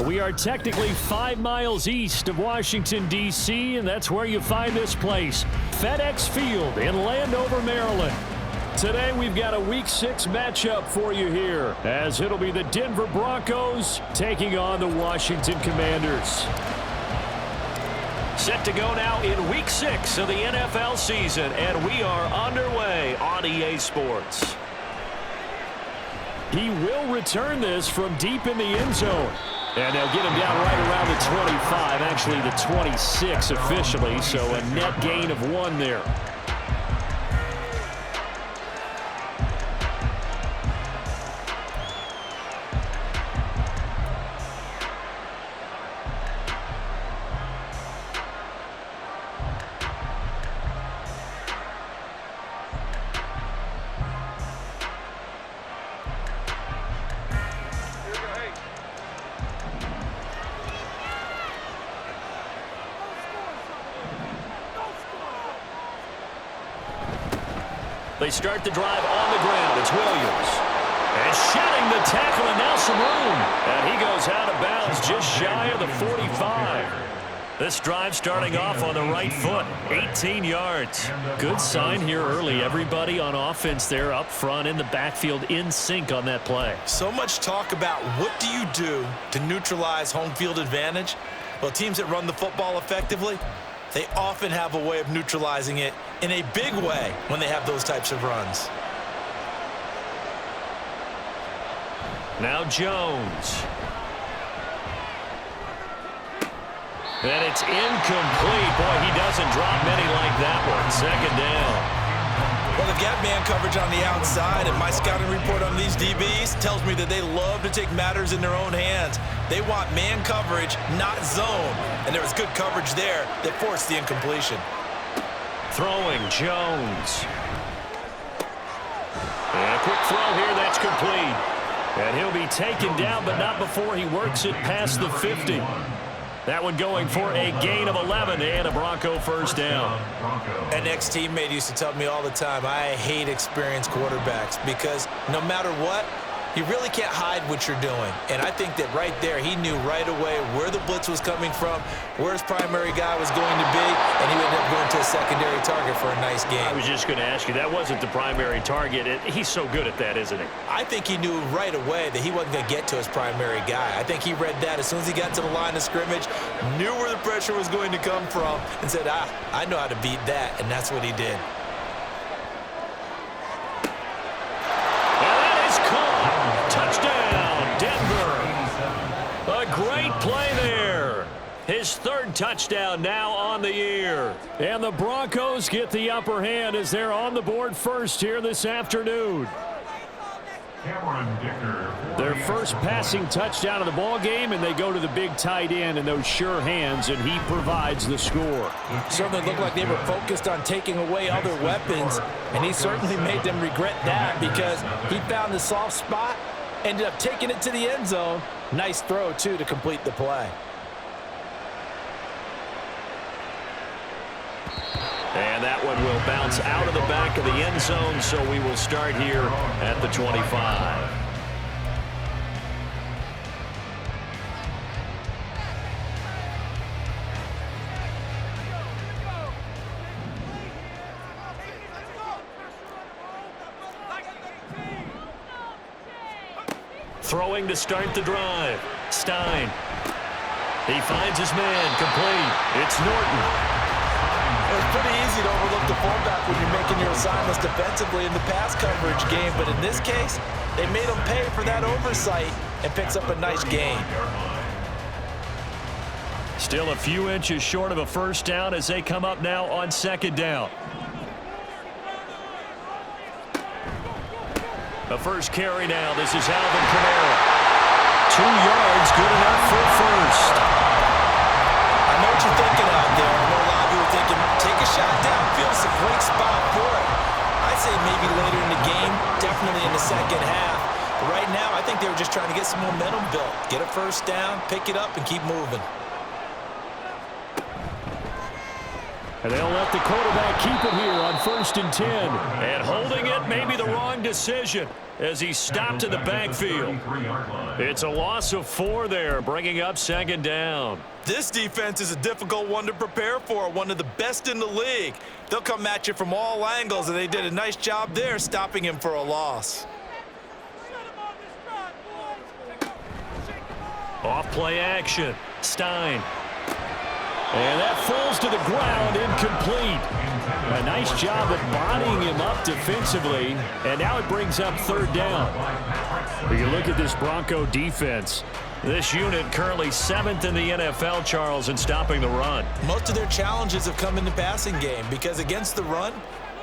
We are technically 5 miles east of Washington, D.C., and that's where you find this place, FedEx Field in Landover, Maryland. Today we've got a Week 6 matchup for you here, as it'll be the Denver Broncos taking on the Washington Commanders. Set to go now in Week 6 of the NFL season, and we are underway on EA Sports. He will return this from deep in the end zone. And they'll get him down right around the 25, actually the 26 officially, so a net gain of 1 there. They start the drive on the ground. It's Williams. And shedding the tackle, and now some room. And he goes out of bounds just shy of the 45. This drive starting off on the right foot. 18 yards. Good sign here early. Everybody on offense there up front in the backfield in sync on that play. So much talk about what do you do to neutralize home field advantage? Well, teams that run the football effectively, they often have a way of neutralizing it in a big way when they have those types of runs. Now Jones. And it's incomplete. Boy, he doesn't drop many like that one. Second down. Well, they've got man coverage on the outside, and my scouting report on these DBs tells me that they love to take matters in their own hands. They want man coverage, not zone. And there was good coverage there that forced the incompletion. Throwing Jones. And a quick throw here, that's complete. And he'll be taken down, but not before he works it past the 50. That one going for a gain of 11 and a Bronco first down. An ex-teammate used to tell me all the time, I hate experienced quarterbacks because no matter what, you really can't hide what you're doing. And I think that right there, he knew right away where the blitz was coming from, where his primary guy was going to be, and he ended up going to a secondary target for a nice game. I was just going to ask you, that wasn't the primary target. He's so good at that, isn't he? I think he knew right away that he wasn't going to get to his primary guy. I think he read that as soon as he got to the line of scrimmage, knew where the pressure was going to come from, and said, I know how to beat that, and that's what he did. Touchdown, Denver. A great play there. His third touchdown now on the year. And the Broncos get the upper hand as they're on the board first here this afternoon. Their first passing touchdown of the ball game, and they go to the big tight end and those sure hands, and he provides the score. Certainly looked like they were focused on taking away other weapons, and he certainly made them regret that because he found the soft spot, ended up taking it to the end zone. Nice throw, too, to complete the play. And that one will bounce out of the back of the end zone, so we will start here at the 25. Throwing to start the drive. Stein. He finds his man. Complete. It's Norton. It's pretty easy to overlook the fullback when you're making your assignments defensively in the pass coverage game, but in this case, they made him pay for that oversight and picks up a nice gain. Still a few inches short of a first down as they come up now on second down. The first carry now. This is Alvin Kamara. 2 yards, good enough for first. I know what you're thinking out there. I know a lot of you are thinking, take a shot downfield. It's a great spot for it. I'd say maybe later in the game, definitely in the second half. But right now, I think they were just trying to get some momentum built. Get a first down, pick it up, and keep moving. And they'll let the quarterback keep it here on 1st and 10. And holding it may be the wrong decision as he stopped in the backfield. It's a loss of 4 there, bringing up 2nd down. This defense is a difficult one to prepare for, one of the best in the league. They'll come at you from all angles, and they did a nice job there stopping him for a loss. Off play action. Stein. And that falls to the ground, incomplete. A nice job of bodying him up defensively, and now it brings up 3rd down. When you look at this Bronco defense, this unit currently 7th in the NFL, Charles, in stopping the run. Most of their challenges have come in the passing game because against the run,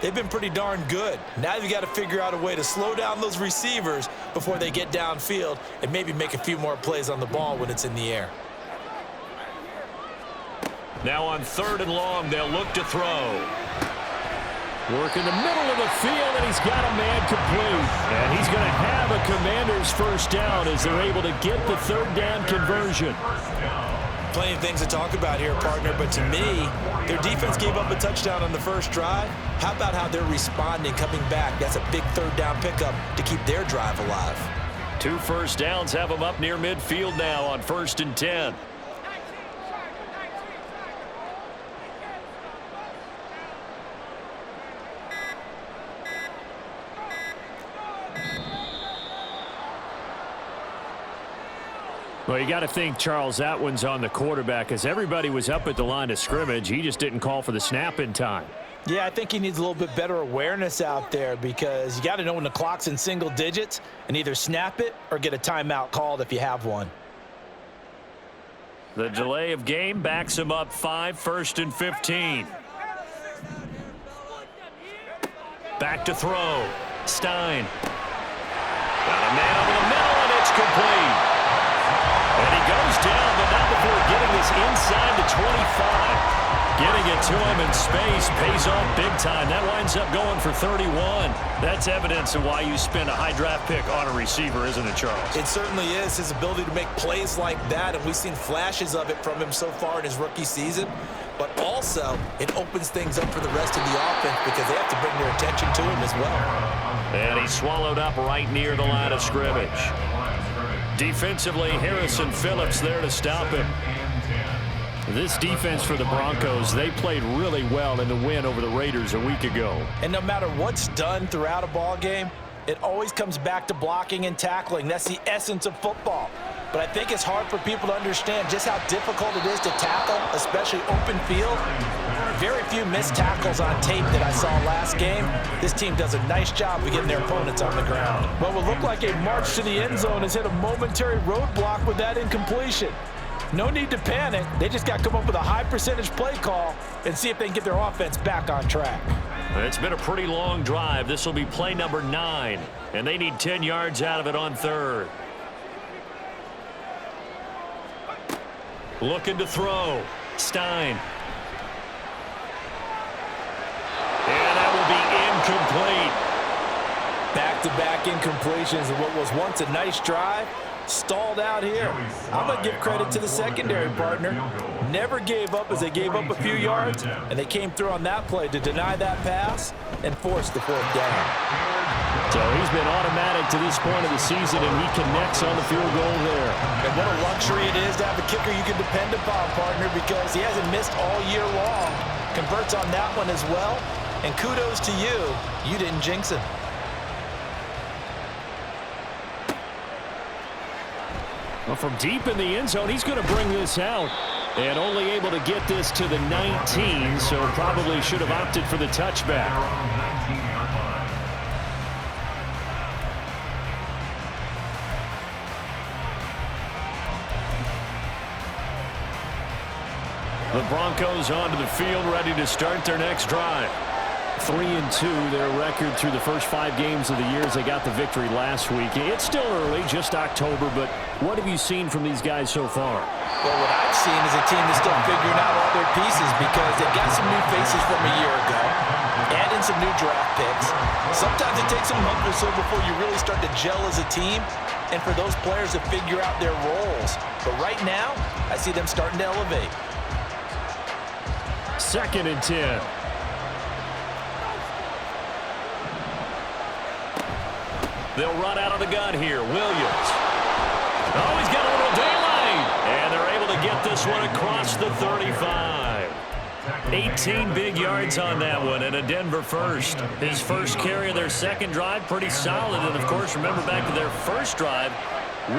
they've been pretty darn good. Now you've got to figure out a way to slow down those receivers before they get downfield and maybe make a few more plays on the ball when it's in the air. Now on 3rd and long, they'll look to throw. Work in the middle of the field, and he's got a man complete. And he's going to have a Commanders 1st down as they're able to get the 3rd down conversion. Plenty of things to talk about here, partner, but to me, their defense gave up a touchdown on the first drive. How about how they're responding, coming back? That's a big 3rd down pickup to keep their drive alive. 2 first downs have them up near midfield now on 1st and 10. Well, you got to think, Charles, that one's on the quarterback as everybody was up at the line of scrimmage. He just didn't call for the snap in time. Yeah, I think he needs a little bit better awareness out there because you got to know when the clock's in single digits and either snap it or get a timeout called if you have one. The delay of game backs him up 5, 1st and 15. Back to throw. Stein. Got a man over the middle, and it's complete. And he goes down, but not before getting this inside the 25. Getting it to him in space pays off big time. That winds up going for 31. That's evidence of why you spend a high draft pick on a receiver, isn't it, Charles? It certainly is. His ability to make plays like that, and we've seen flashes of it from him so far in his rookie season. But also, it opens things up for the rest of the offense because they have to bring their attention to him as well. And he's swallowed up right near the line of scrimmage. Defensively, Harrison Phillips there to stop him. This defense for the Broncos, they played really well in the win over the Raiders a week ago. And no matter what's done throughout a ball game, it always comes back to blocking and tackling. That's the essence of football. But I think it's hard for people to understand just how difficult it is to tackle, especially open field. Very few missed tackles on tape that I saw last game. This team does a nice job of getting their opponents on the ground. What will look like a march to the end zone has hit a momentary roadblock with that incompletion. No need to panic. They just got to come up with a high percentage play call and see if they can get their offense back on track. It's been a pretty long drive. This will be play number 9, and they need 10 yards out of it on 3rd. Looking to throw. Stein. And that will be incomplete. Back-to-back incompletions of what was once a nice drive. Stalled out here. I'm going to give credit to the secondary partner. Never gave up as they gave up a few yards, and they came through on that play to deny that pass and force the 4th down. So he's been automatic to this point of the season, and he connects on the field goal there. And what a luxury it is to have a kicker you can depend upon, partner, because he hasn't missed all year long. Converts on that one as well, and kudos to you. You didn't jinx him. Well, from deep in the end zone, he's going to bring this out. And only able to get this to the 19, so probably should have opted for the touchback. The Broncos onto the field, ready to start their next drive. 3-2, their record through the first 5 games of the year as they got the victory last week. It's still early, just October, but what have you seen from these guys so far? Well, what I've seen is a team that's still figuring out all their pieces because they've got some new faces from a year ago, add in some new draft picks. Sometimes it takes a month or so before you really start to gel as a team and for those players to figure out their roles. But right now, I see them starting to elevate. 2nd and 10. They'll run out of the gun here. Williams. Oh, he's got a little daylight. And they're able to get this one across the 35. 18 big yards on that one, and a Denver first. His first carry of their second drive, pretty solid. And, of course, remember back to their first drive,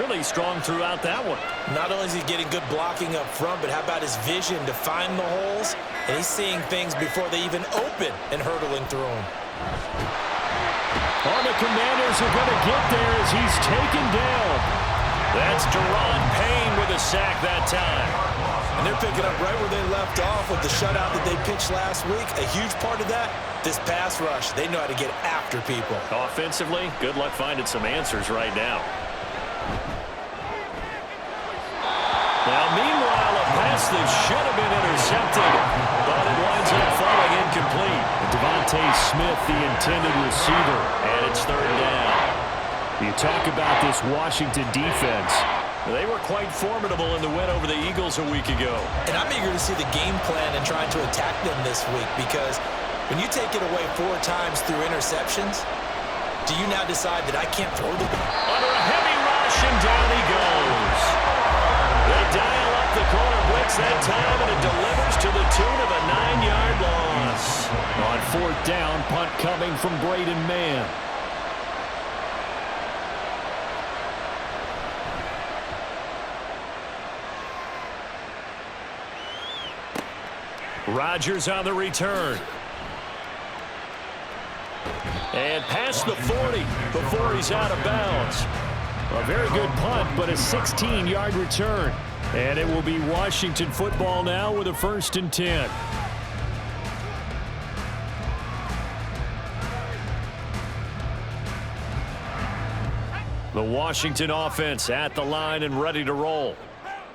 really strong throughout that one. Not only is he getting good blocking up front, but how about his vision to find the holes? And he's seeing things before they even open and hurdling through them. Oh, the Commanders are going to get there as he's taken down. That's Deron Payne with a sack that time. And they're picking up right where they left off with the shutout that they pitched last week. A huge part of that, this pass rush. They know how to get after people. Offensively, good luck finding some answers right now. Now, meanwhile, a pass that should have been intercepted, but it winds up falling incomplete. Devontae Smith, the intended receiver, and it's 3rd down. You talk about this Washington defense. They were quite formidable in the win over the Eagles a week ago. And I'm eager to see the game plan and trying to attack them this week, because when you take it away 4 times through interceptions, do you now decide that I can't throw the ball? Under a heavy rush, and down he goes. They dial up the corner blitz that time, and it delivers to the tune of a 9-yard loss. On 4th down, punt coming from Braden Mann. Rodgers on the return. And past the 40 before he's out of bounds. A very good punt, but a 16-yard return. And it will be Washington football now with a 1st and 10. The Washington offense at the line and ready to roll.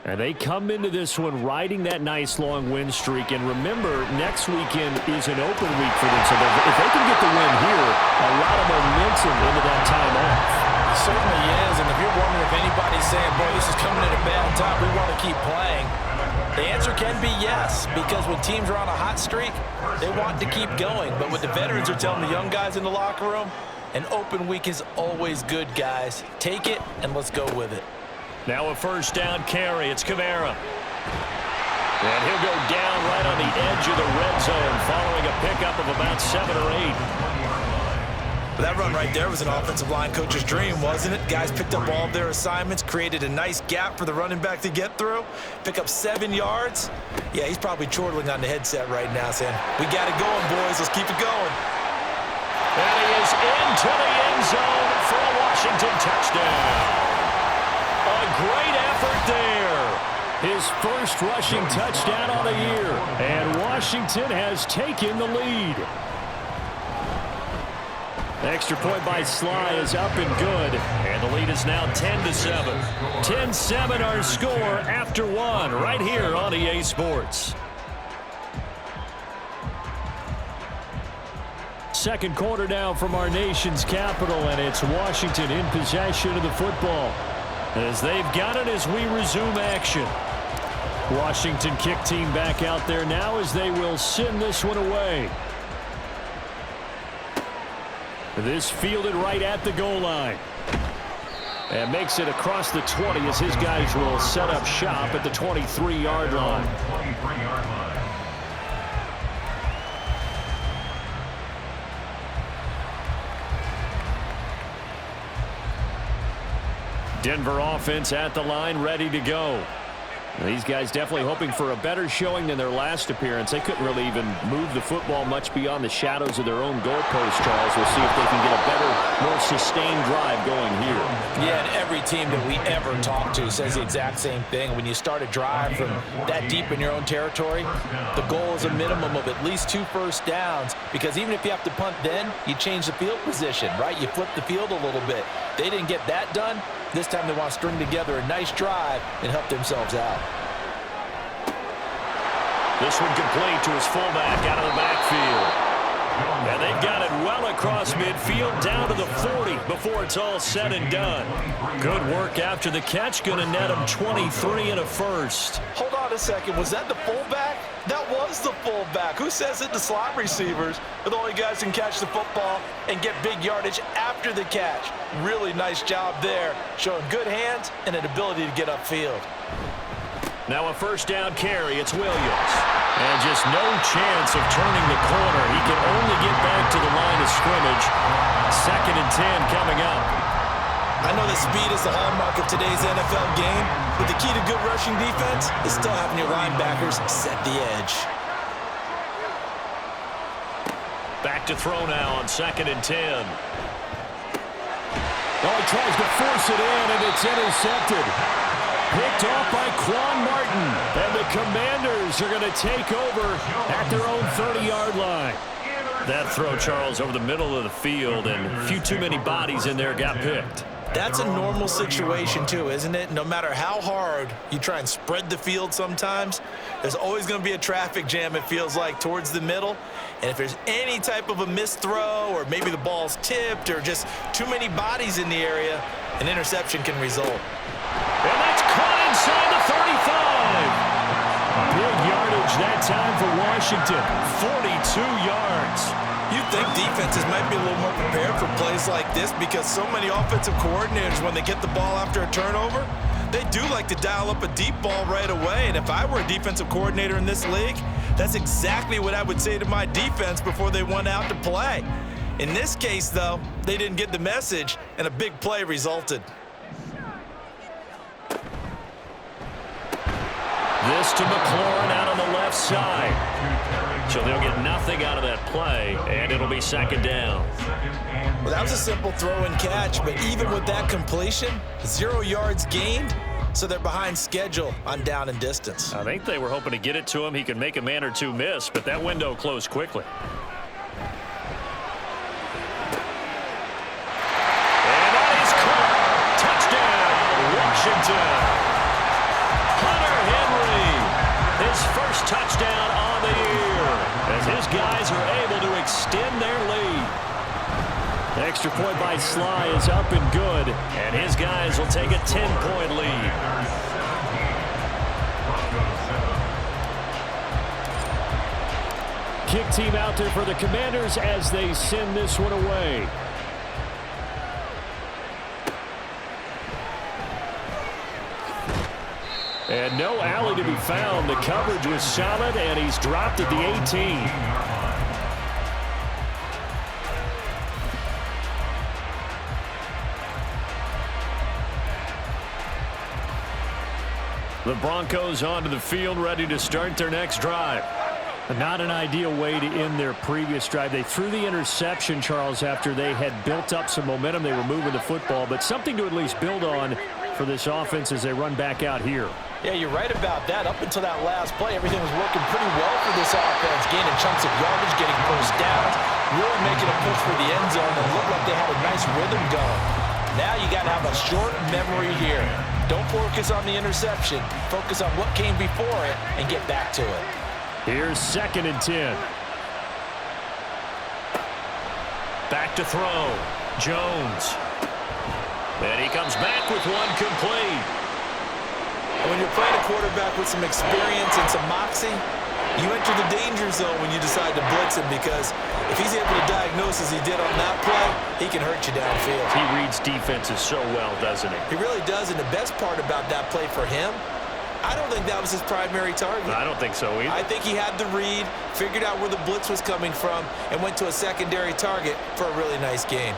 And they come into this one riding that nice long win streak. And remember, next weekend is an open week for them. So if they can get the win here, a lot of momentum into that time off. It certainly is. And if you're wondering if anybody's saying, boy, this is coming at a bad time, we want to keep playing, the answer can be yes. Because when teams are on a hot streak, they want to keep going. But what the veterans are telling the young guys in the locker room, an open week is always good, guys. Take it and let's go with it. Now a 1st down carry. It's Kamara. And he'll go down right on the edge of the red zone following a pickup of about 7 or 8. That run right there was an offensive line coach's dream, wasn't it? Guys picked up all of their assignments, created a nice gap for the running back to get through, pick up 7 yards. Yeah, he's probably chortling on the headset right now saying, we got it going, boys. Let's keep it going. And he is into the end zone for a Washington touchdown. A great effort there. His first rushing touchdown on the year. And Washington has taken the lead. Extra point by Sly is up and good. And the lead is now 10-7. 10-7 our score after 1 right here on EA Sports. Second quarter now from our nation's capital, and it's Washington in possession of the football. As they've got it as we resume action. Washington kick team back out there now as they will send this one away. This fielded right at the goal line. And makes it across the 20 as his guys will set up shop at the 23-yard line. Denver offense at the line, ready to go. These guys definitely hoping for a better showing than their last appearance. They couldn't really even move the football much beyond the shadows of their own goalpost, Charles. We'll see if they can get a better, more sustained drive going here. Yeah, and every team that we ever talk to says the exact same thing. When you start a drive from that deep in your own territory, the goal is a minimum of at least 2 first downs, because even if you have to punt then, you change the field position, right? You flip the field a little bit. They didn't get that done. This time they want to string together a nice drive and help themselves out. This one complete to his fullback out of the backfield. And they've got it well across midfield down to the 40 before it's all said and done. Good work after the catch. Going to net him 23 and a first. Hold on a second. Was that the fullback? That was the fullback. Who says that the slot receivers are the only guys who can catch the football and get big yardage after the catch? Really nice job there, showing good hands and an ability to get upfield. Now a first down carry. It's Williams. And just no chance of turning the corner. He can only get back to the line of scrimmage. 2nd and 10 coming up. I know that speed is the hallmark of today's NFL game, but the key to good rushing defense is still having your linebackers set the edge. Back to throw now on 2nd and 10. Oh, he tries to force it in, and it's intercepted. Picked off by Quan Martin. And the Commanders are going to take over at their own 30-yard line. That throw, Charles, over the middle of the field, and a few too many bodies in there got picked. That's a normal situation too, isn't it? No matter how hard you try and spread the field sometimes, there's always going to be a traffic jam, it feels like, towards the middle. And if there's any type of a missed throw or maybe the ball's tipped or just too many bodies in the area, an interception can result. And that's caught inside the 35. Big yardage that time for Washington. 42 yards. You'd think defenses might be a little more prepared for plays like this because so many offensive coordinators, when they get the ball after a turnover, they do like to dial up a deep ball right away. And if I were a defensive coordinator in this league, that's exactly what I would say to my defense before they went out to play. In this case, though, they didn't get the message, and a big play resulted. This to McLaurin out on the left side. So they'll get nothing out of that play, and it'll be 2nd down. Well, that was a simple throw and catch, but even with that completion, 0 yards gained, so they're behind schedule on down and distance. I think they were hoping to get it to him. He could make a man or two miss, but that window closed quickly. And that is caught. Touchdown, Washington. His first touchdown on the year as his guys are able to extend their lead. The extra point by Sly is up and good. And his guys will take a 10-point lead. Kick team out there for the Commanders as they send this one away. And no alley to be found. The coverage was solid, and he's dropped at the 18. The Broncos onto the field, ready to start their next drive. Not an ideal way to end their previous drive. They threw the interception, Charles, after they had built up some momentum. They were moving the football, but something to at least build on for this offense as they run back out here. Yeah, you're right about that. Up until that last play, everything was working pretty well for this offense, gaining chunks of yardage, getting first downs, really making a push for the end zone, and looked like they had a nice rhythm going. Now you got to have a short memory here. Don't focus on the interception. Focus on what came before it and get back to it. Here's 2nd and 10. Back to throw. Jones. And he comes back with one complete. When you're playing a quarterback with some experience and some moxie, you enter the danger zone when you decide to blitz him, because if he's able to diagnose as he did on that play, he can hurt you downfield. He reads defenses so well, doesn't he? He really does, and the best part about that play for him, I don't think that was his primary target. I don't think so either. I think he had the read, figured out where the blitz was coming from, and went to a secondary target for a really nice gain.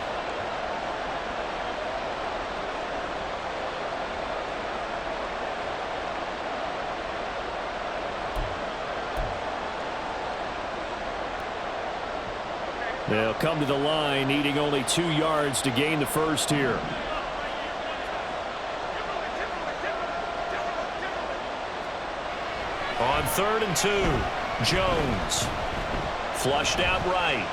They'll come to the line, needing only 2 yards to gain the first here. On 3rd and 2, Jones. Flushed out right.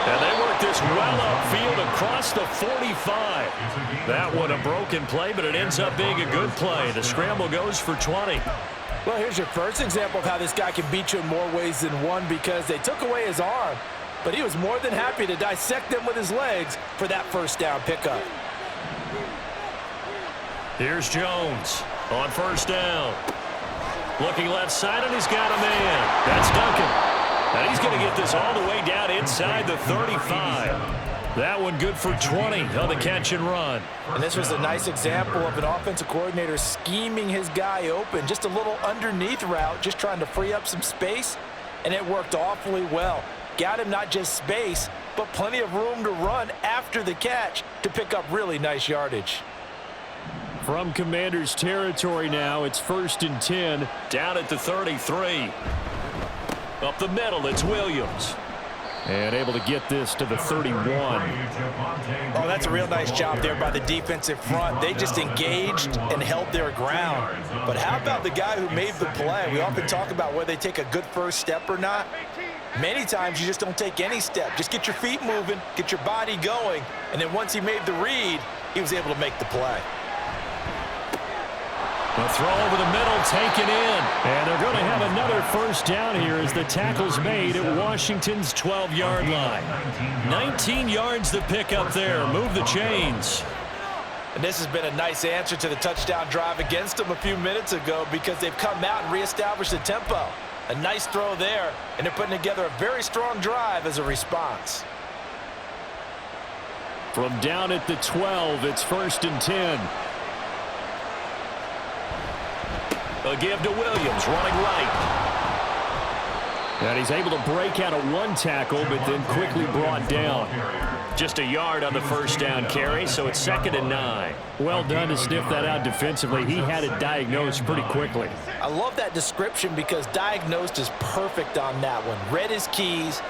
And they work this well upfield across the 45. That one a broken play, but it ends up being a good play. The scramble goes for 20. Well, here's your first example of how this guy can beat you in more ways than one, because they took away his arm, but he was more than happy to dissect them with his legs for that first down pickup. Here's Jones. On first down. Looking left side, and he's got a man. That's Duncan. And he's going to get this all the way down inside the 35. That one good for 20 on the catch and run. And this was a nice example of an offensive coordinator scheming his guy open. Just a little underneath route, just trying to free up some space, and it worked awfully well. Got him not just space, but plenty of room to run after the catch to pick up really nice yardage. From Commanders territory now, it's 1st and 10. Down at the 33. Up the middle, it's Williams. And able to get this to the 31. Oh, that's a real nice job there by the defensive front. They just engaged and held their ground. But how about the guy who made the play? We often talk about whether they take a good first step or not. Many times you just don't take any step. Just get your feet moving, get your body going, and then once he made the read, he was able to make the play. The throw over the middle, taken in. And they're going to have another first down here as the tackle's made at Washington's 12-yard line. 19 yards to pick up there. Move the chains. And this has been a nice answer to the touchdown drive against them a few minutes ago because they've come out and reestablished the tempo. A nice throw there, and they're putting together a very strong drive as a response. From down at the 12, it's 1st and 10. A give to Williams, running right. And he's able to break out of one tackle, but then quickly brought down. Just a yard on the first down carry, so it's 2nd and 9. Well done to sniff that out defensively. He had it diagnosed pretty quickly. I love that description because diagnosed is perfect on that one. Read his keys,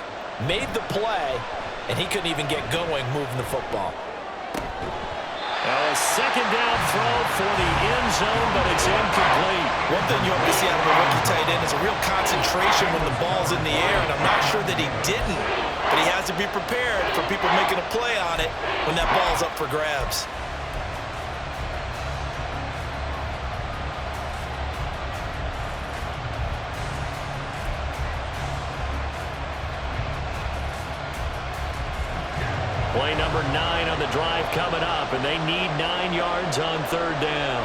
made the play, and he couldn't even get going moving the football. A second down throw for the end zone, but it's incomplete. One thing you hope to see out of a rookie tight end is a real concentration when the ball's in the air, and I'm not sure that he didn't, but he has to be prepared for people making a play on it when that ball's up for grabs. Play number 9 on the drive coming up, and they need 9 yards on 3rd down.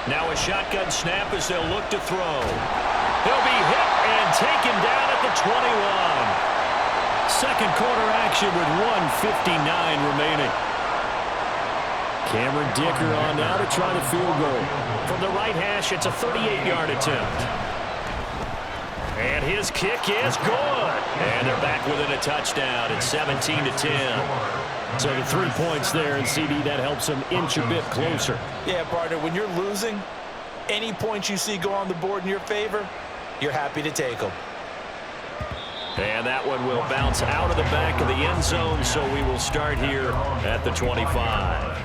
Now a shotgun snap as they'll look to throw. He'll be hit and taken down at the 21. Second quarter action with 1:59 remaining. Cameron Dicker on now to try the field goal. From the right hash, it's a 38-yard attempt. And his kick is good. And they're back within a touchdown. It's 17-10. So the 3 points there, and CD, that helps them inch a bit closer. Yeah, partner, when you're losing, any points you see go on the board in your favor, you're happy to take them. And that one will bounce out of the back of the end zone, so we will start here at the 25.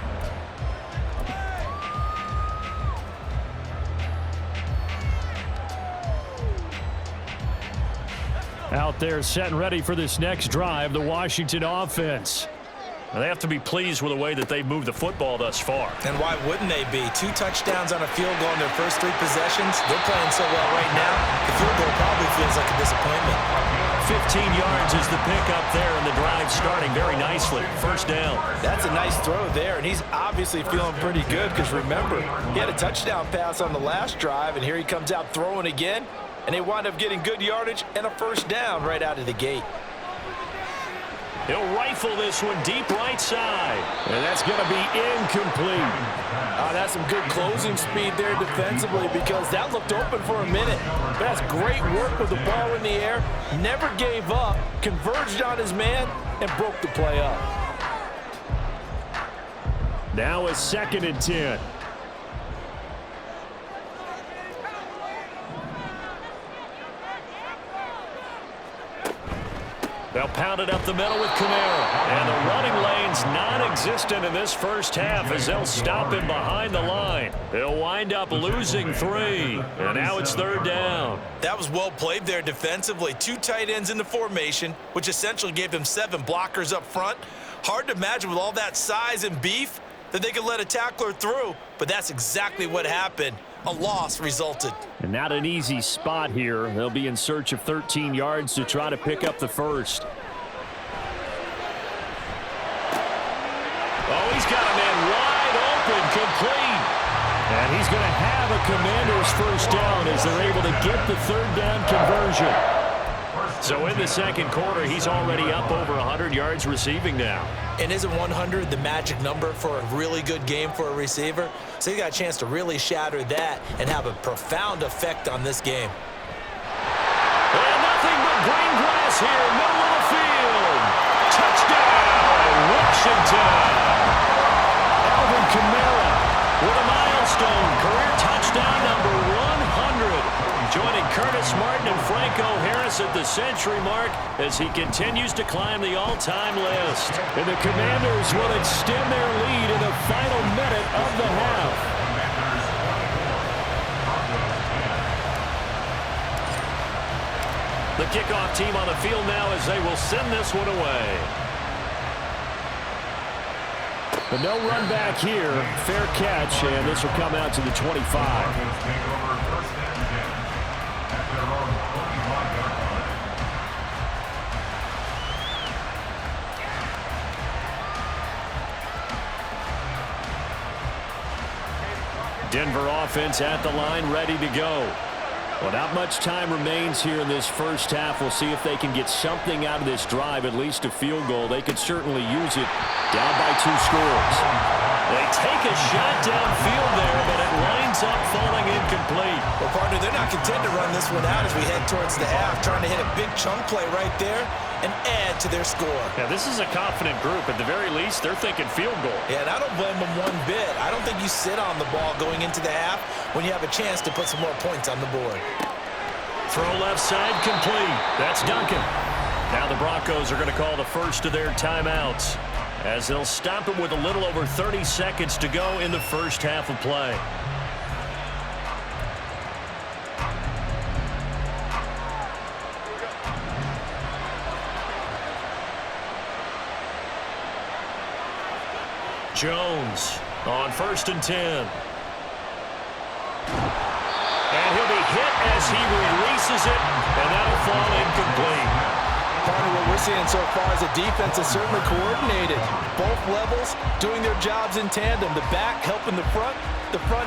Out there set and ready for this next drive, the Washington offense. They have to be pleased with the way that they've moved the football thus far. And why wouldn't they be? 2 touchdowns on a field goal in their first 3 possessions. They're playing so well right now, the field goal probably feels like a disappointment. 15 yards is the pickup there, and the drive starting very nicely. First down. That's a nice throw there, and he's obviously feeling pretty good because, remember, he had a touchdown pass on the last drive, and here he comes out throwing again, and they wind up getting good yardage and a first down right out of the gate. He'll rifle this one deep right side. And that's going to be incomplete. That's some good closing speed there defensively because that looked open for a minute. But that's great work with the ball in the air. Never gave up, converged on his man, and broke the play up. Now a 2nd and 10. They'll pound it up the middle with Kamara. And the running lane's non-existent in this first half as they'll stop him behind the line. They'll wind up losing 3. And now it's 3rd down. That was well played there defensively. 2 tight ends in the formation, which essentially gave them 7 blockers up front. Hard to imagine with all that size and beef that they could let a tackler through, but that's exactly what happened. A loss resulted. And not an easy spot here. They'll be in search of 13 yards to try to pick up the first. Commanders first down as they're able to get the third down conversion. So in the second quarter, he's already up over 100 yards receiving now. And isn't 100 the magic number for a really good game for a receiver? So he got a chance to really shatter that and have a profound effect on this game. And nothing but green grass here, middle of the field. Touchdown, Washington. Alvin Kamara With a milestone, career touchdown number 100. Joining Curtis Martin and Franco Harris at the century mark as he continues to climb the all-time list. And the Commanders will extend their lead in the final minute of the half. The kickoff team on the field now as they will send this one away. But no run back here. Fair catch, and this will come out to the 25. Denver offense at the line, ready to go. Well, not much time remains here in this first half. We'll see if they can get something out of this drive, at least a field goal. They could certainly use it. Down by 2 scores. They take a shot downfield there, but it winds up falling incomplete. Well, partner, they're not content to run this one out as we head towards the half, trying to hit a big chunk play right there and add to their score. Yeah, this is a confident group. At the very least, they're thinking field goal. Yeah, and I don't blame them one bit. I don't think you sit on the ball going into the half when you have a chance to put some more points on the board. Throw left side complete. That's Duncan. Now the Broncos are going to call the first of their timeouts as they'll stop it with a little over 30 seconds to go in the first half of play. Jones on 1st and 10. And he'll be hit as he releases it, and that'll fall incomplete. Partner, what we're seeing so far is the defense is certainly coordinated. Both levels doing their jobs in tandem. The back helping the front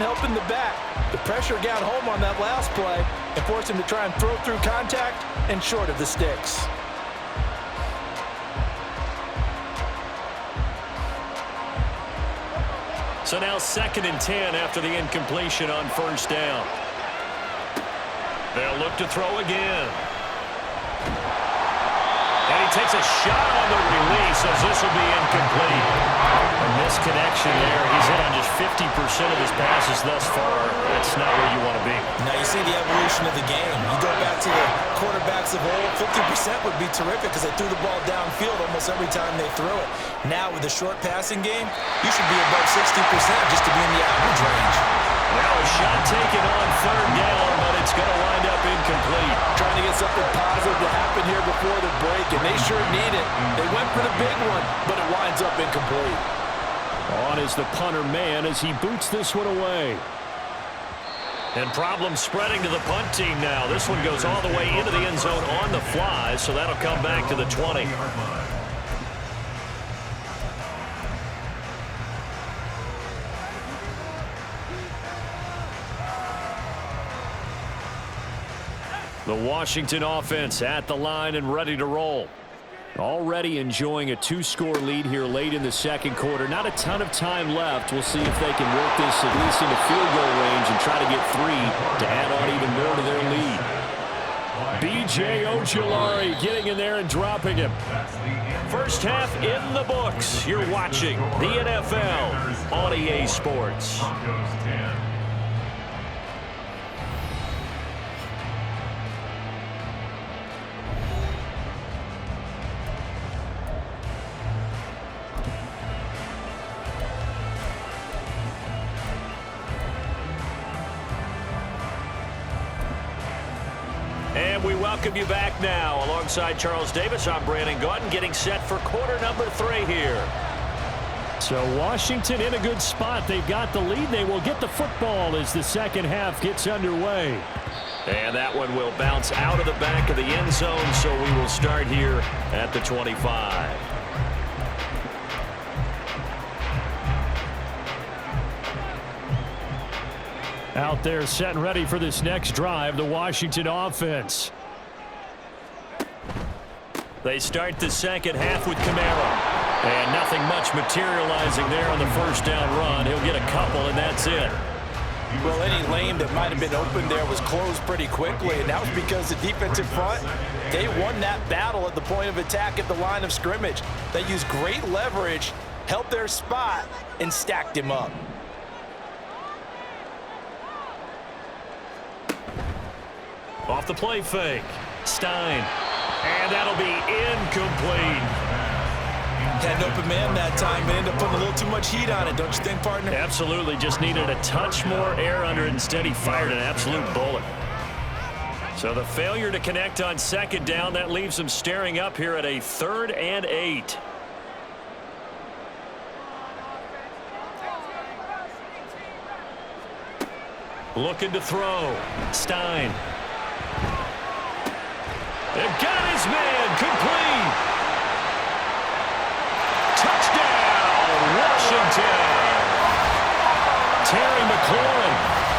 helping the back. The pressure got home on that last play and forced him to try and throw through contact and short of the sticks. So now 2nd and 10 after the incompletion on 1st down. They'll look to throw again. And he takes a shot on the release as this will be incomplete. A misconnection there. He's hit on just 50% of his passes thus far. That's not where you want to be. Now you see the evolution of the game. You go back to the quarterbacks of old, 50% would be terrific because they threw the ball downfield almost every time they threw it. Now with the short passing game, you should be above 60% just to be in the average range. Now a shot taken on 3rd down, but it's going to wind up incomplete. Trying to get something positive to happen here before the break, and they sure need it. They went for the big one, but it winds up incomplete. On is the punter man as he boots this one away. And problems spreading to the punt team now. This one goes all the way into the end zone on the fly, so that'll come back to the 20. The Washington offense at the line and ready to roll. Already enjoying a 2-score lead here late in the second quarter. Not a ton of time left. We'll see if they can work this at least into field goal range and try to get 3 to add on even more to their lead. B.J. Ojulari getting in there and dropping him. First half in the books. You're watching the NFL on EA Sports. And we welcome you back now. Alongside Charles Davis, I'm Brandon Gaudin, getting set for quarter number 3 here. So Washington in a good spot. They've got the lead. They will get the football as the second half gets underway. And that one will bounce out of the back of the end zone, so we will start here at the 25. Out there set and ready for this next drive, the Washington offense. They start the second half with Kamara. And nothing much materializing there on the first down run. He'll get a couple, and that's it. Well, any lane that might have been open there was closed pretty quickly, and that was because the defensive front, they won that battle at the point of attack at the line of scrimmage. They used great leverage, held their spot, and stacked him up. Off the play fake. Stein. And that'll be incomplete. Had an open man that time and ended up putting a little too much heat on it, don't you think, partner? Absolutely. Just needed a touch more air under it. Instead, he fired an absolute bullet. So the failure to connect on second down, that leaves him staring up here at a 3rd and 8. Looking to throw. Stein. They've got his man. Complete. Touchdown, Washington. Terry McLaurin,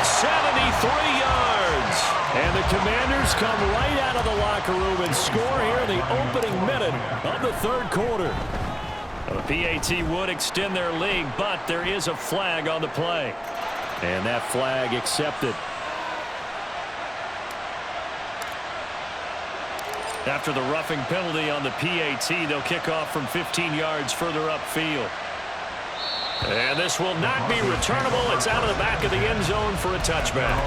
73 yards. And the Commanders come right out of the locker room and score here in the opening minute of the 3rd quarter. The PAT would extend their lead, but there is a flag on the play. And that flag accepted. After the roughing penalty on the PAT, they'll kick off from 15 yards further upfield. And this will not be returnable. It's out of the back of the end zone for a touchback.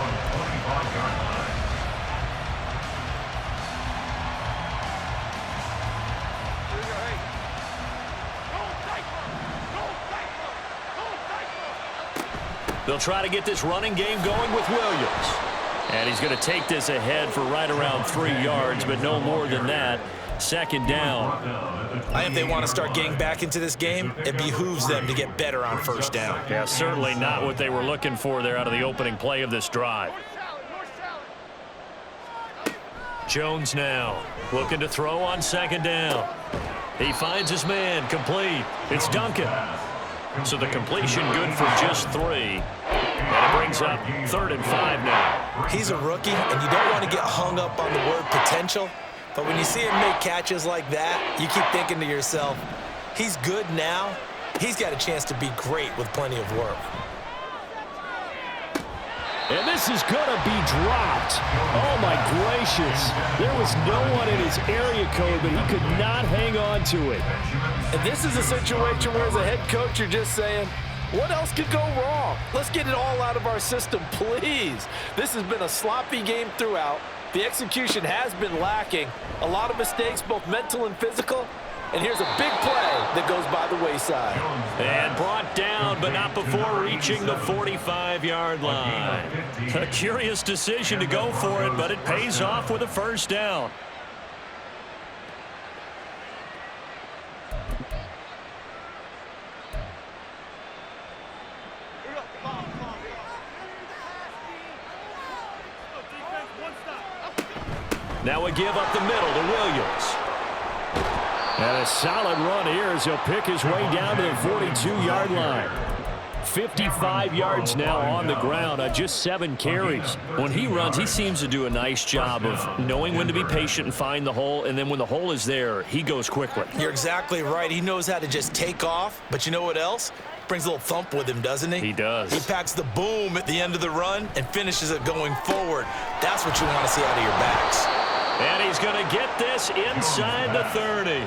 They'll try to get this running game going with Williams. And he's going to take this ahead for right around 3 yards, but no more than that. Second down. I think they want to start getting back into this game. It behooves them to get better on first down. Yeah, certainly not what they were looking for there out of the opening play of this drive. Jones now looking to throw on second down. He finds his man, complete. It's Duncan. So the completion good for just 3. And it brings up 3rd and 5 now. He's a rookie, and you don't want to get hung up on the word potential. But when you see him make catches like that, you keep thinking to yourself, he's good now. He's got a chance to be great with plenty of work. And this is going to be dropped. Oh, my gracious. There was no one in his area code, but he could not hang on to it. And this is a situation where, as a head coach, you're just saying, what else could go wrong? Let's get it all out of our system, please. This has been a sloppy game throughout. The execution has been lacking. A lot of mistakes, both mental and physical. And here's a big play that goes by the wayside. And brought down, but not before reaching the 45-yard line. A curious decision to go for it, but it pays off with a first down. Now a give up the middle to Williams. And a solid run here as he'll pick his way down to the 42-yard line. 55 yards now on the ground on just 7 carries. When he runs, he seems to do a nice job of knowing when to be patient and find the hole, and then when the hole is there, he goes quickly. You're exactly right. He knows how to just take off, but you know what else? Brings a little thump with him, doesn't he? He does. He packs the boom at the end of the run and finishes it going forward. That's what you want to see out of your backs. And he's going to get this inside the 30.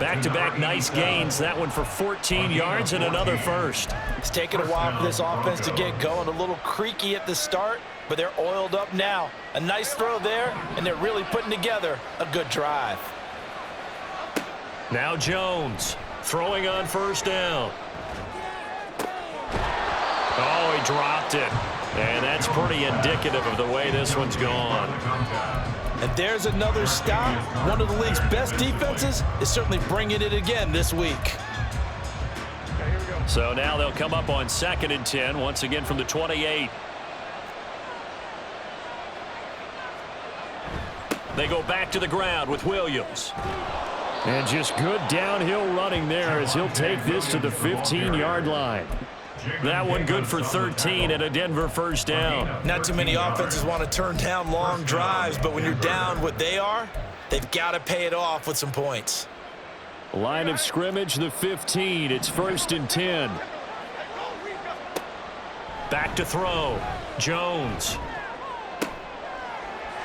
Back-to-back nice gains. That one for 14 yards and another first. It's taken a while for this offense to get going. A little creaky at the start, but they're oiled up now. A nice throw there, and they're really putting together a good drive. Now Jones throwing on first down. Oh, he dropped it. And that's pretty indicative of the way this one's gone. And there's another stop. One of the league's best defenses is certainly bringing it again this week. So now they'll come up on 2nd and 10, once again from the 28. They go back to the ground with Williams. And just good downhill running there as he'll take this to the 15-yard line. That one good for 13 and a Denver first down. Not too many offenses want to turn down long drives, but when you're down what they are, they've got to pay it off with some points. Line of scrimmage, the 15. It's 1st and 10. Back to throw. Jones.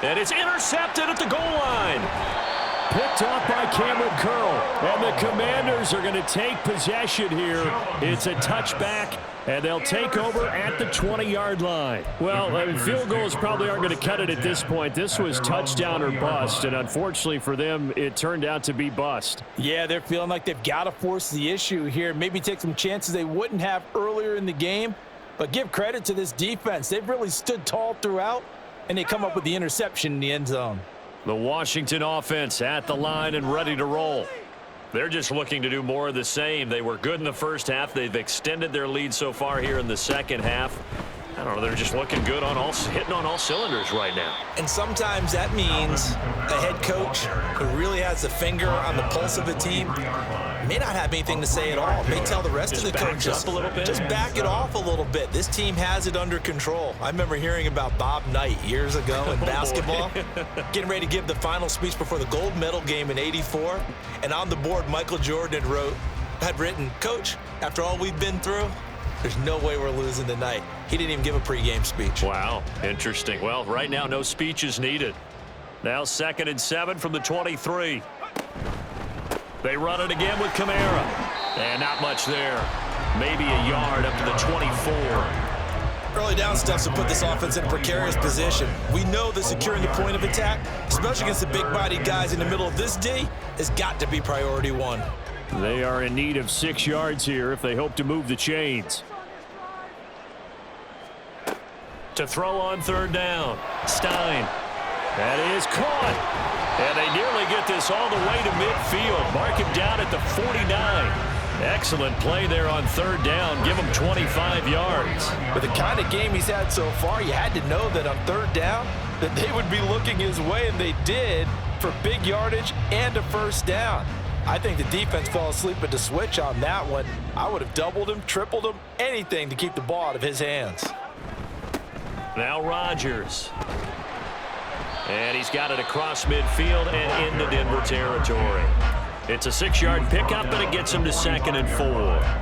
And it's intercepted at the goal line. Picked off by Cameron Curl. And the Commanders are going to take possession here. It's a touchback, and they'll take over at the 20-yard line. Well, field goals probably aren't going to cut it at this point. This was touchdown or bust, and unfortunately for them, it turned out to be bust. Yeah, they're feeling like they've got to force the issue here. Maybe take some chances they wouldn't have earlier in the game. But give credit to this defense. They've really stood tall throughout, and they come up with the interception in the end zone. The Washington offense at the line and ready to roll. They're just looking to do more of the same. They were good in the first half. They've extended their lead so far here in the second half. I don't know, they're just looking good hitting on all cylinders right now. And sometimes that means a head coach who really has a finger on the pulse of a team may not have anything to say at all. May tell the rest of the coaches, up a little bit. Just back it off a little bit. This team has it under control. I remember hearing about Bob Knight years ago in basketball, getting ready to give the final speech before the gold medal game in '84. And on the board, Michael Jordan had written, "Coach, after all we've been through, there's no way we're losing tonight." He didn't even give a pregame speech. Wow, interesting. Well, right now, no speech is needed. Now 2nd and 7 from the 23. They run it again with Kamara. And not much there. Maybe a yard up to the 24. Early down stuff to put this offense in a precarious position. We know that securing the point of attack, especially against the big-bodied guys in the middle of this D, has got to be priority one. They are in need of 6 yards here if they hope to move the chains. To throw on 3rd down. Stein. That is caught. And they nearly get this all the way to midfield. Mark him down at the 49. Excellent play there on 3rd down. Give him 25 yards. With the kind of game he's had so far, you had to know that on 3rd down that they would be looking his way, and they did, for big yardage and a 1st down. I think the defense fell asleep at the switch on that one. I would have doubled him, tripled him, anything to keep the ball out of his hands. Now Rodgers. And he's got it across midfield and into Denver territory. It's a 6-yard pickup, but it gets him to 2nd and 4.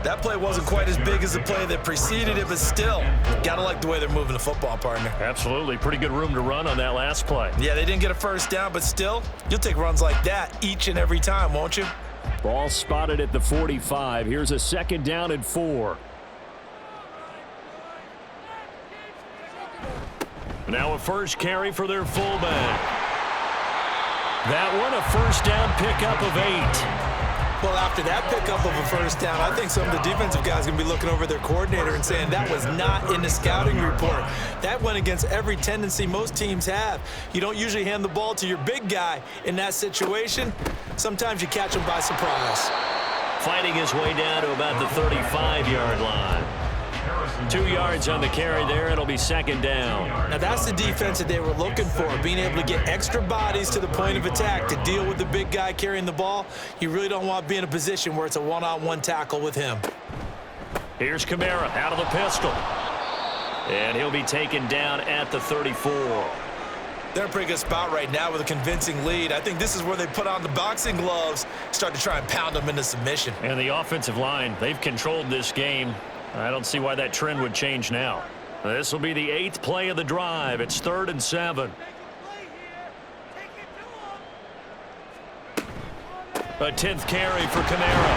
That play wasn't quite as big as the play that preceded it, but still, got to like the way they're moving the football, partner. Absolutely. Pretty good room to run on that last play. Yeah, they didn't get a 1st down, but still, you'll take runs like that each and every time, won't you? Ball spotted at the 45. Here's a 2nd down and 4. Now a first carry for their fullback. That one, a 1st down pickup of 8. Well, after that pickup of a 1st down, I think some of the defensive guys are going to be looking over their coordinator and saying that was not in the scouting report. That went against every tendency most teams have. You don't usually hand the ball to your big guy in that situation. Sometimes you catch him by surprise. Fighting his way down to about the 35-yard line. 2 yards on the carry there. It'll be 2nd down. Now that's the defense that they were looking for, being able to get extra bodies to the point of attack to deal with the big guy carrying the ball. You really don't want to be in a position where it's a one-on-one tackle with him. Here's Kamara out of the pistol. And he'll be taken down at the 34. They're in a pretty good spot right now with a convincing lead. I think this is where they put on the boxing gloves, start to try and pound them into submission. And the offensive line, they've controlled this game. I don't see why that trend would change now. This will be the 8th play of the drive. It's 3rd and 7. A 10th carry for Kamara.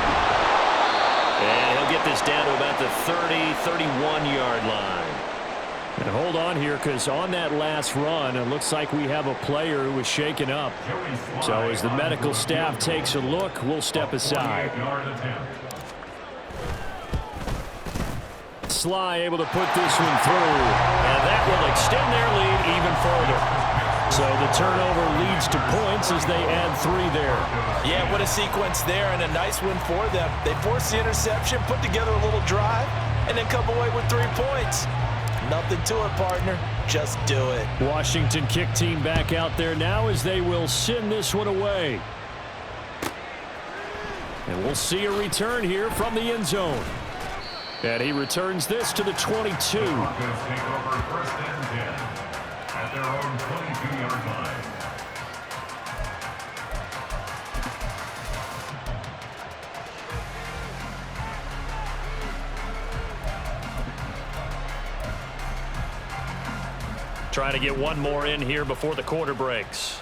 And he'll get this down to about the 31-yard line. And hold on here, because on that last run, it looks like we have a player who was shaken up. So as the medical staff takes a look, we'll step aside. Sly able to put this one through. And that will extend their lead even further. So the turnover leads to points as they add 3 there. Yeah, what a sequence there, and a nice win for them. They forced the interception, put together a little drive, and then come away with 3 points. Nothing to it, partner. Just do it. Washington kick team back out there now as they will send this one away. And we'll see a return here from the end zone. And he returns this to the 22. Broncos take over first and 10 at their own 22-yard line. Trying to get one more in here before the quarter breaks.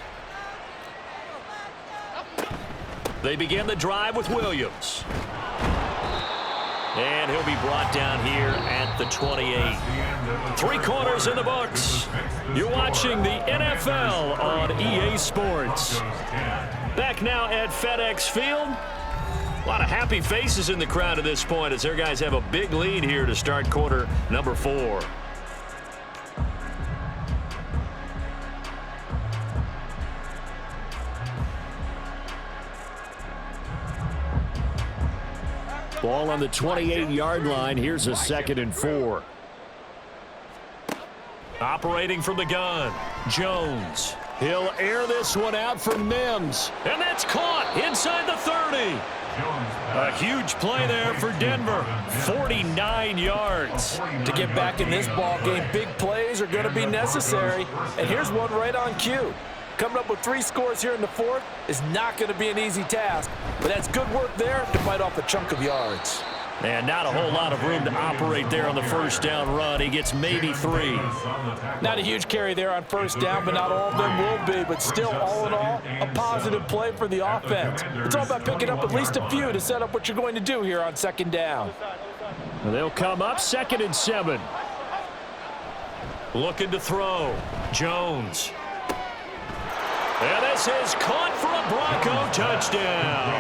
They begin the drive with Williams. And he'll be brought down here at the 28. 3 quarters in the books. You're watching the NFL on EA Sports. Back now at FedEx Field. A lot of happy faces in the crowd at this point as their guys have a big lead here to start quarter number 4. Ball on the 28-yard line. Here's a 2nd and 4. Operating from the gun, Jones. He'll air this one out for Mims. And that's caught inside the 30. A huge play there for Denver. 49 yards. To get back in this ball game, big plays are going to be necessary. And here's one right on cue. Coming up with 3 scores here in the 4th is not going to be an easy task, but that's good work there to bite off a chunk of yards. And not a whole lot of room to operate there on the first down run. He gets maybe 3. Not a huge carry there on first down, but not all of them will be. But still, all in all, a positive play for the offense. It's all about picking up at least a few to set up what you're going to do here on 2nd down. They'll come up 2nd and 7. Looking to throw. Jones. And this is caught for a Bronco touchdown.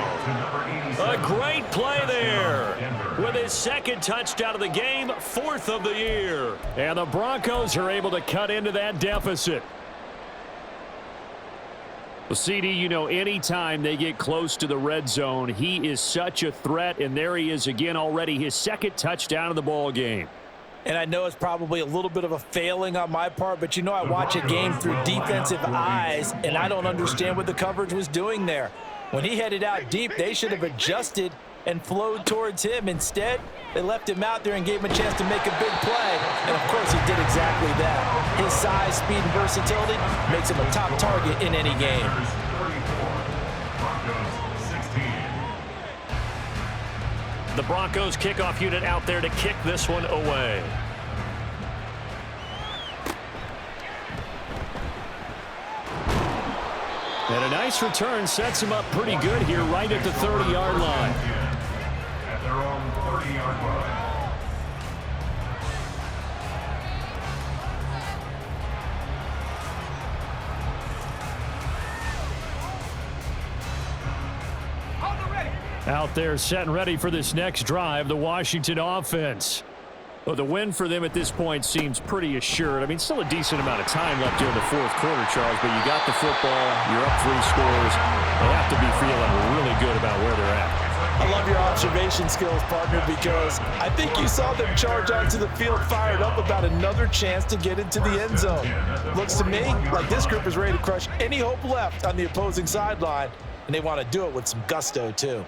A great play there. With his 2nd touchdown of the game, 4th of the year. And the Broncos are able to cut into that deficit. Well, CD, you know, anytime they get close to the red zone, he is such a threat. And there he is again already, his 2nd touchdown of the ball game. And I know it's probably a little bit of a failing on my part, but you know I watch a game through defensive eyes, and I don't understand what the coverage was doing there. When he headed out deep, they should have adjusted and flowed towards him. Instead, they left him out there and gave him a chance to make a big play. And, of course, he did exactly that. His size, speed, and versatility makes him a top target in any game. The Broncos kickoff unit out there to kick this one away. And a nice return sets him up pretty good here right at the 30-yard line. At their own 30-yard line. Out there set and ready for this next drive, the Washington offense. Well, the win for them at this point seems pretty assured. I mean, still a decent amount of time left here in the 4th quarter, Charles, but you got the football, you're up 3 scores. They have to be feeling really good about where they're at. I love your observation skills, partner, because I think you saw them charge onto the field fired up about another chance to get into the end zone. Looks to me like this group is ready to crush any hope left on the opposing sideline, and they want to do it with some gusto, too.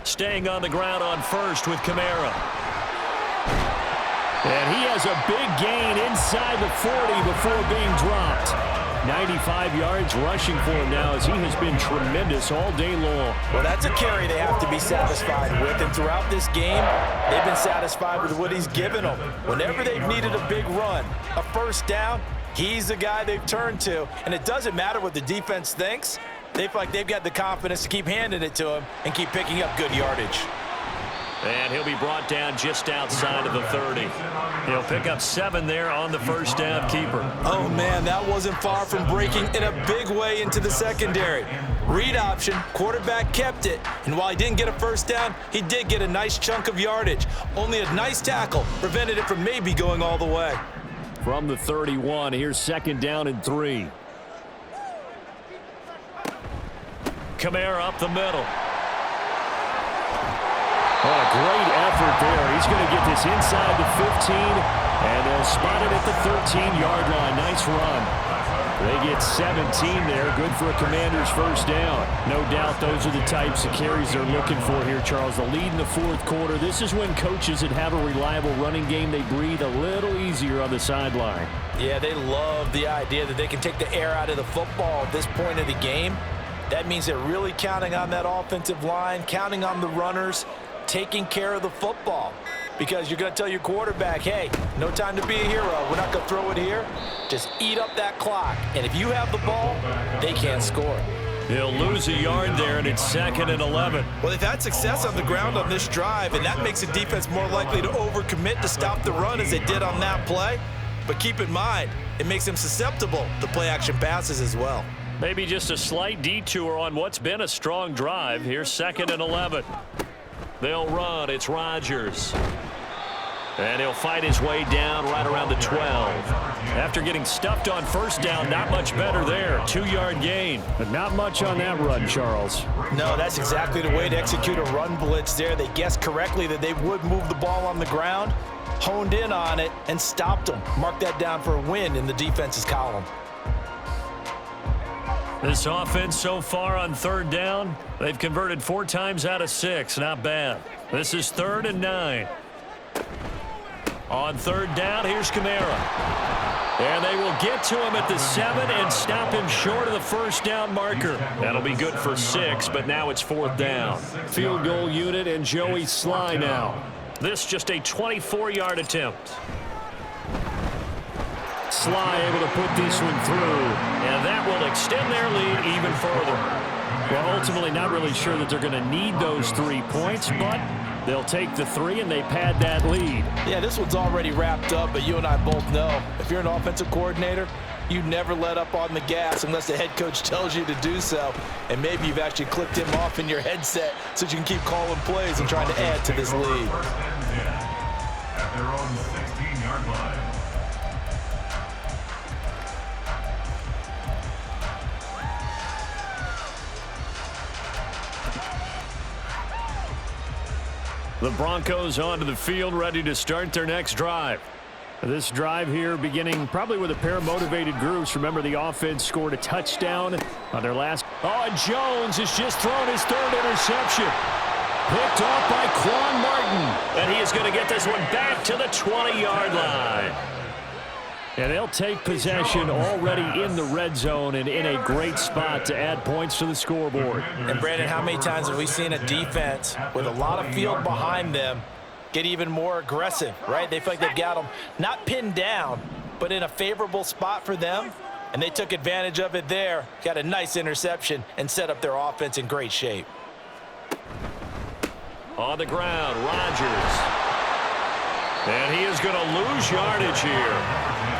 Staying on the ground on first with Kamara. And he has a big gain inside the 40 before being dropped. 95 yards rushing for him now as he has been tremendous all day long. Well, that's a carry they have to be satisfied with, and throughout this game, they've been satisfied with what he's given them. Whenever they've needed a big run, a first down, he's the guy they've turned to, and it doesn't matter what the defense thinks. They feel like they've got the confidence to keep handing it to him and keep picking up good yardage. And he'll be brought down just outside of the 30. He'll pick up 7 there on the first down keeper. Oh, man, that wasn't far from breaking in a big way into the secondary. Read option, quarterback kept it, and while he didn't get a first down, he did get a nice chunk of yardage. Only a nice tackle prevented it from maybe going all the way. From the 31, here's 2nd down and 3. Kamara up the middle. Oh, a great effort there. He's going to get this inside the 15, and they'll spot it at the 13-yard line. Nice run. They get 17 there. Good for a Commanders first down. No doubt those are the types of carries they're looking for here, Charles. The lead in the fourth quarter. This is when coaches that have a reliable running game, they breathe a little easier on the sideline. Yeah, they love the idea that they can take the air out of the football at this point of the game. That means they're really counting on that offensive line, counting on the runners, taking care of the football. Because you're going to tell your quarterback, hey, no time to be a hero. We're not going to throw it here. Just eat up that clock. And if you have the ball, they can't score. He'll lose a yard there, and it's 2nd and 11. Well, they've had success on the ground on this drive, and that makes the defense more likely to overcommit to stop the run as they did on that play. But keep in mind, it makes them susceptible to play-action passes as well. Maybe just a slight detour on what's been a strong drive. Here's 2nd and 11. They'll run. It's Rodgers. And he'll fight his way down right around the 12. After getting stuffed on first down, not much better there. 2-yard gain. But not much on that run, Charles. No, that's exactly the way to execute a run blitz there. They guessed correctly that they would move the ball on the ground, honed in on it, and stopped them. Mark that down for a win in the defense's column. This offense so far on 3rd down, they've converted 4 times out of 6. Not bad. This is 3rd and 9. On 3rd down, here's Kamara. And they will get to him at the 7 and stop him short of the first down marker. That'll be good for 6, but now it's 4th down. Field goal unit and Joey Sly now. This just a 24-yard attempt. Sly able to put this one through. And that will extend their lead even further. Well, ultimately not really sure that they're going to need those 3 points, but they'll take the 3 and they pad that lead. Yeah, this one's already wrapped up, but you and I both know if you're an offensive coordinator, you never let up on the gas unless the head coach tells you to do so. And maybe you've actually clicked him off in your headset so you can keep calling plays and trying to add to this lead. 1st and 10 at their own 16-yard line. The Broncos onto the field, ready to start their next drive. This drive here beginning probably with a pair of motivated groups. Remember, the offense scored a touchdown on their last. Oh, and Jones has just thrown his 3rd interception. Picked off by Quan Martin. And he is going to get this one back to the 20-yard line. And they'll take possession already in the red zone and in a great spot to add points to the scoreboard. And, Brandon, how many times have we seen a defense with a lot of field behind them get even more aggressive, right? They feel like they've got them not pinned down, but in a favorable spot for them, and they took advantage of it there, got a nice interception, and set up their offense in great shape. On the ground, Rodgers. And he is going to lose yardage here.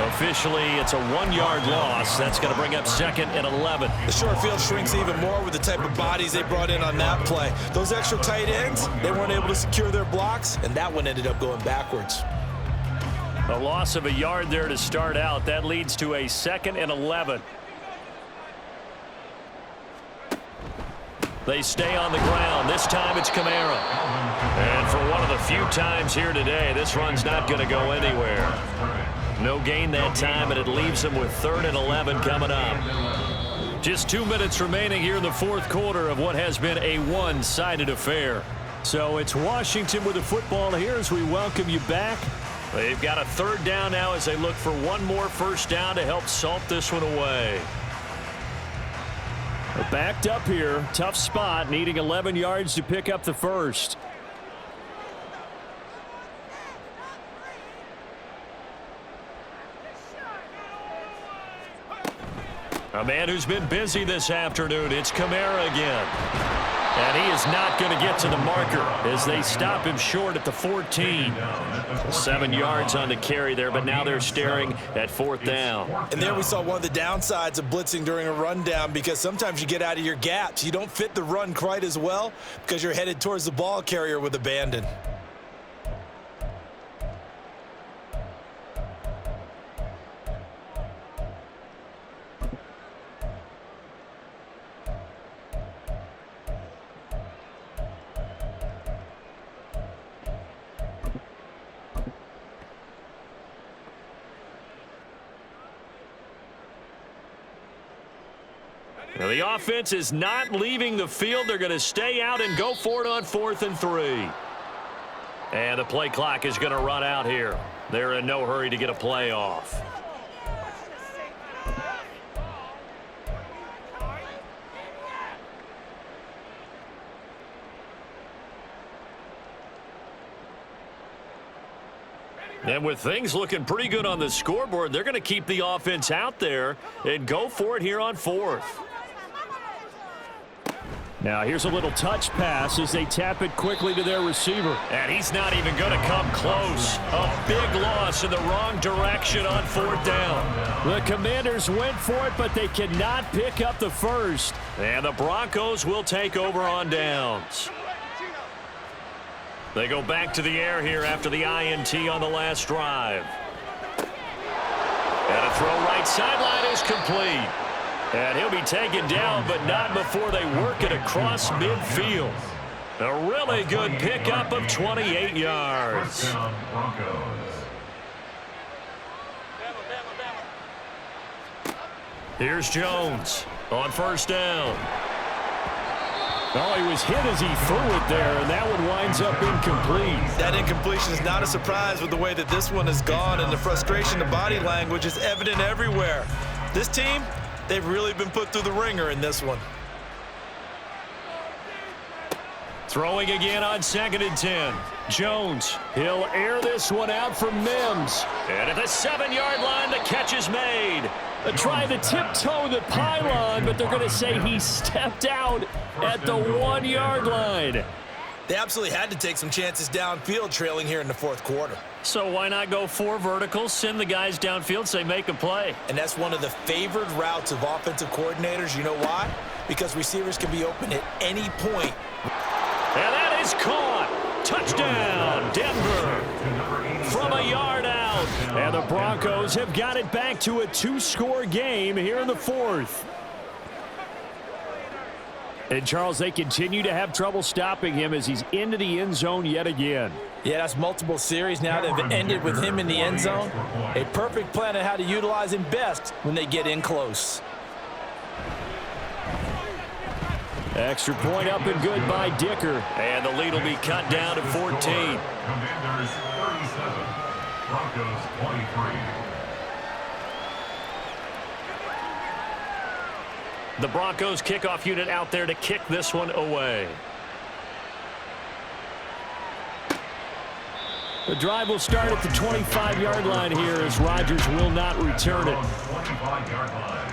Officially, it's a 1-yard loss. That's going to bring up 2nd and 11. The short field shrinks even more with the type of bodies they brought in on that play. Those extra tight ends, they weren't able to secure their blocks, and that one ended up going backwards. A loss of a yard there to start out. That leads to a 2nd and 11. They stay on the ground. This time it's Kamara. And for one of the few times here today, this run's not going to go anywhere. No gain that time, and it leaves them with 3rd and 11 coming up. Just 2 minutes remaining here in the fourth quarter of what has been a one-sided affair. So it's Washington with the football here as we welcome you back. They've got a 3rd down now as they look for one more first down to help salt this one away. They're backed up here. Tough spot, needing 11 yards to pick up the first. A man who's been busy this afternoon. It's Kamara again. And he is not going to get to the marker as they stop him short at the 14. 7 yards on the carry there, but now they're staring at 4th down. And there we saw one of the downsides of blitzing during a rundown, because sometimes you get out of your gaps. You don't fit the run quite as well because you're headed towards the ball carrier with abandon. Now, the offense is not leaving the field. They're going to stay out and go for it on 4th and 3. And the play clock is going to run out here. They're in no hurry to get a play off. And with things looking pretty good on the scoreboard, they're going to keep the offense out there and go for it here on 4th. Now here's a little touch pass as they tap it quickly to their receiver. And he's not even going to come close. A big loss in the wrong direction on 4th down. The Commanders went for it, but they cannot pick up the first. And the Broncos will take over on downs. They go back to the air here after the INT on the last drive. And a throw right sideline is complete. And he'll be taken down, but not before they work it across midfield. A really good pickup of 28 yards. Here's Jones on 1st down. Oh, he was hit as he threw it there, and that one winds up incomplete. That incompletion is not a surprise with the way that this one has gone, and the frustration, the body language is evident everywhere. This team, they've really been put through the ringer in this one. Throwing again on 2nd and 10. Jones, he'll air this one out for Mims. And at the 7-yard line, the catch is made. They're trying to tiptoe the pylon, but they're going to say he stepped out at the 1-yard line. They absolutely had to take some chances downfield trailing here in the 4th quarter. So why not go 4 verticals, send the guys downfield, say make a play? And that's one of the favored routes of offensive coordinators. You know why? Because receivers can be open at any point. And that is caught. Touchdown, Denver. From a yard out. And the Broncos have got it back to a 2-score game here in the 4th. And, Charles, they continue to have trouble stopping him as he's into the end zone yet again. Yeah, that's multiple series now that have ended with him in the end zone. A perfect plan on how to utilize him best when they get in close. Extra point up and good by Dicker. And the lead will be cut down to 14. Commanders 37, Broncos 23. The Broncos kickoff unit out there to kick this one away. The drive will start at the 25-yard line here as Rodgers will not return it. 25-yard line.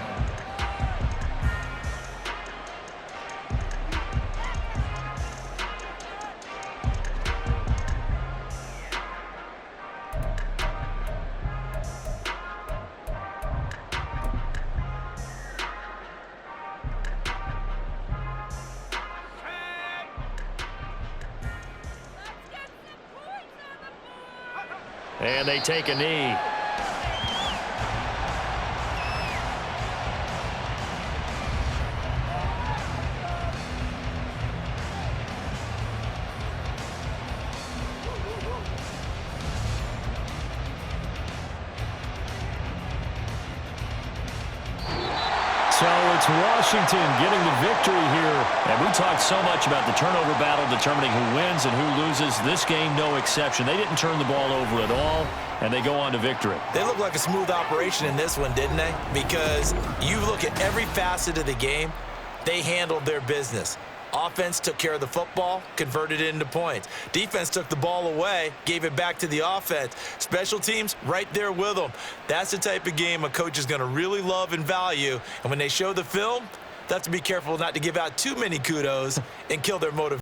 And they take a knee. So it's Washington getting the victory here. And we talked so much about the turnover battle determining who wins and who loses. This game, no exception. They didn't turn the ball over at all, and they go on to victory. They look like a smooth operation in this one, didn't they? Because you look at every facet of the game, they handled their business. Offense took care of the football, converted it into points. Defense took the ball away, gave it back to the offense. Special teams, right there with them. That's the type of game a coach is going to really love and value. And when they show the film, they have to be careful not to give out too many kudos and kill their motivation.